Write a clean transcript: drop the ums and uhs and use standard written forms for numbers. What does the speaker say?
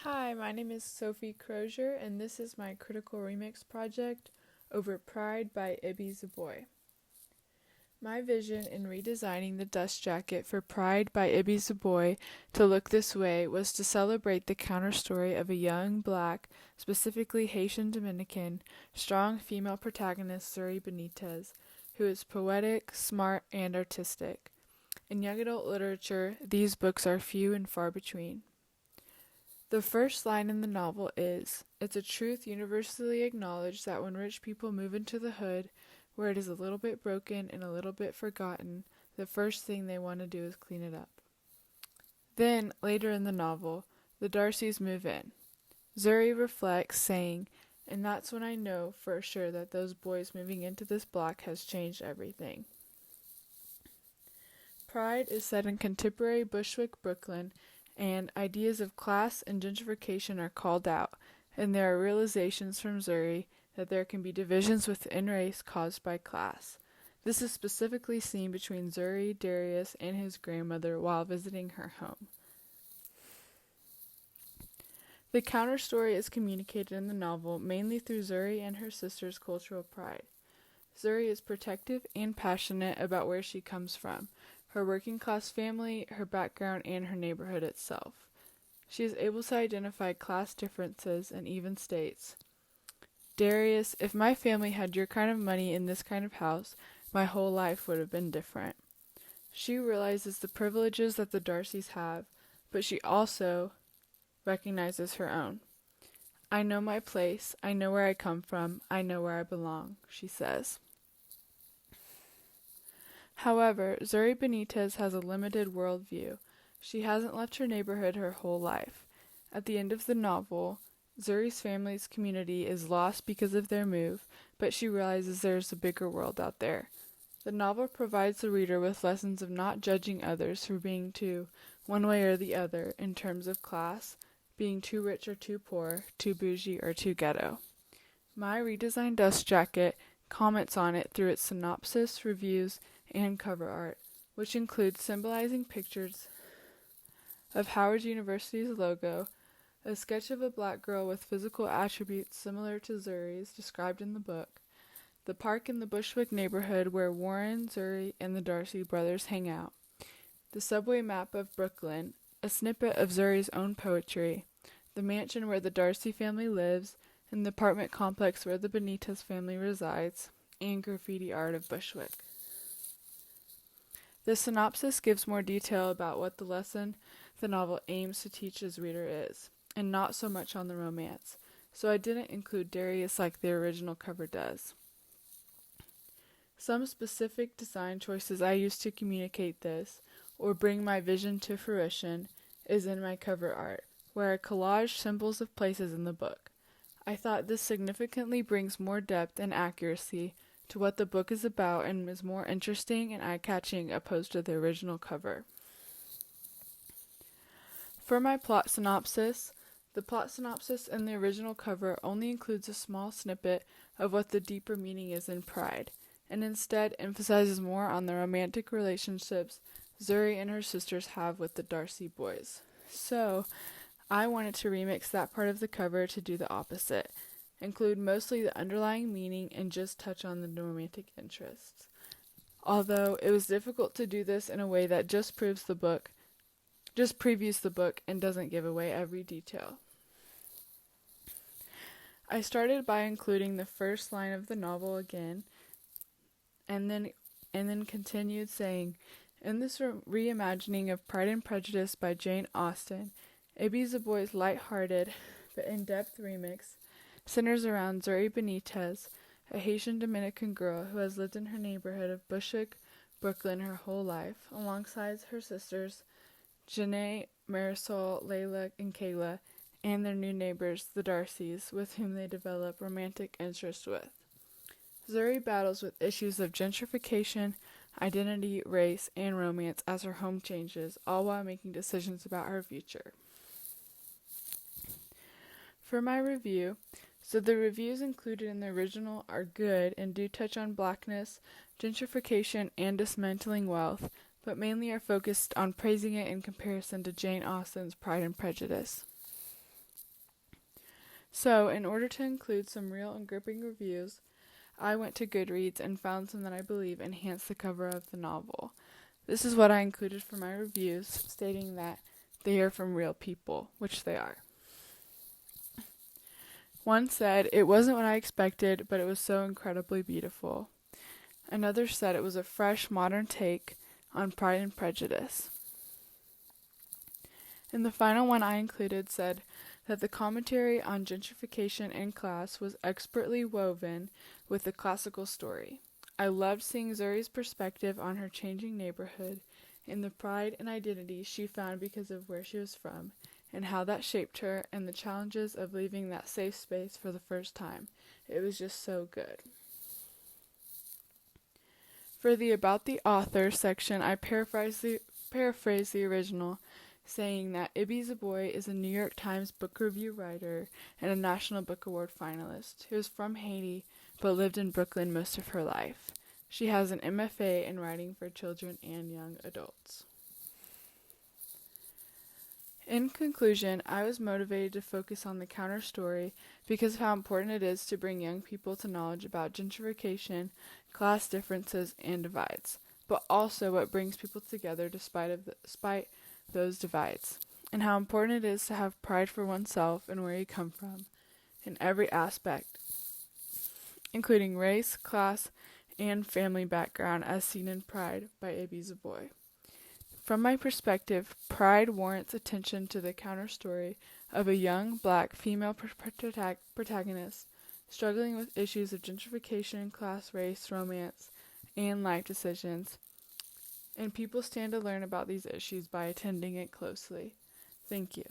Hi, my name is Sophie Crozier, and this is my critical remix project over Pride by Ibby Zaboy. My vision in redesigning the dust jacket for Pride by Ibby Zaboy to look this way was to celebrate the counterstory of a young, black, specifically Haitian Dominican, strong female protagonist Zuri Benitez, who is poetic, smart, and artistic. In young adult literature, these books are few and far between. The first line in the novel is, "It's a truth universally acknowledged that when rich people move into the hood, where it is a little bit broken and a little bit forgotten, the first thing they want to do is clean it up." Then, later in the novel, the Darcys move in. Zuri reflects, saying, "And that's when I know for sure that those boys moving into this block has changed everything." Pride is set in contemporary Bushwick, Brooklyn, and ideas of class and gentrification are called out, and there are realizations from Zuri that there can be divisions within race caused by class. This is specifically seen between Zuri, Darius, and his grandmother while visiting her home. The counterstory is communicated in the novel mainly through Zuri and her sister's cultural pride. Zuri is protective and passionate about where she comes from, her working class family, her background, and her neighborhood itself. She is able to identify class differences and even states, "Darius, if my family had your kind of money in this kind of house, my whole life would have been different." She realizes the privileges that the Darcys have, but she also recognizes her own. "I know my place, I know where I come from, I know where I belong," she says. However, Zuri Benitez has a limited worldview. She hasn't left her neighborhood her whole life. At the end of the novel, Zuri's family's community is lost because of their move, but she realizes there's a bigger world out there. The novel provides the reader with lessons of not judging others for being too one way or the other in terms of class, being too rich or too poor, too bougie or too ghetto. My redesigned dust jacket comments on it through its synopsis, reviews, and cover art, which includes symbolizing pictures of Howard University's logo, a sketch of a black girl with physical attributes similar to Zuri's described in the book, the park in the Bushwick neighborhood where Warren, Zuri, and the Darcy brothers hang out, the subway map of Brooklyn, a snippet of Zuri's own poetry, the mansion where the Darcy family lives, and the apartment complex where the Benitez family resides, and graffiti art of Bushwick. The synopsis gives more detail about what the lesson the novel aims to teach its reader is, and not so much on the romance, so I didn't include Darius like the original cover does. Some specific design choices I used to communicate this, or bring my vision to fruition, is in my cover art, where I collage symbols of places in the book. I thought this significantly brings more depth and accuracy to what the book is about and is more interesting and eye-catching opposed to the original cover. For my plot synopsis, the plot synopsis in the original cover only includes a small snippet of what the deeper meaning is in Pride, and instead emphasizes more on the romantic relationships Zuri and her sisters have with the Darcy boys. So, I wanted to remix that part of the cover to do the opposite, include mostly the underlying meaning and just touch on the romantic interests. Although it was difficult to do this in a way that just previews the book and doesn't give away every detail. I started by including the first line of the novel again, and then continued saying, "In this reimagining of Pride and Prejudice by Jane Austen, Ibby Zaboy's light-hearted but in-depth remix centers around Zuri Benitez, a Haitian Dominican girl who has lived in her neighborhood of Bushwick, Brooklyn her whole life, alongside her sisters Janae, Marisol, Layla, and Kayla, and their new neighbors, the Darcys, with whom they develop romantic interest with. Zuri battles with issues of gentrification, identity, race, and romance as her home changes, all while making decisions about her future." For my review, so the reviews included in the original are good and do touch on blackness, gentrification, and dismantling wealth, but mainly are focused on praising it in comparison to Jane Austen's Pride and Prejudice. So, in order to include some real and gripping reviews, I went to Goodreads and found some that I believe enhance the cover of the novel. This is what I included for my reviews, stating that they are from real people, which they are. One said, "It wasn't what I expected, but it was so incredibly beautiful." Another said it was a fresh, modern take on Pride and Prejudice. And the final one I included said that the commentary on gentrification and class was expertly woven with the classical story. I loved seeing Zuri's perspective on her changing neighborhood and the pride and identity she found because of where she was from, and how that shaped her and the challenges of leaving that safe space for the first time. It was just so good. For the About the Author section, I paraphrased the original, saying that Ibi Zoboi is a New York Times Book Review writer and a National Book Award finalist who is from Haiti but lived in Brooklyn most of her life. She has an MFA in writing for children and young adults. In conclusion, I was motivated to focus on the counter story because of how important it is to bring young people to knowledge about gentrification, class differences, and divides, but also what brings people together despite those divides, and how important it is to have pride for oneself and where you come from in every aspect, including race, class, and family background as seen in Pride by Ibi Zoboi. From my perspective, Pride warrants attention to the counter story of a young black female protagonist struggling with issues of gentrification, class, race, romance, and life decisions, and people stand to learn about these issues by attending it closely. Thank you.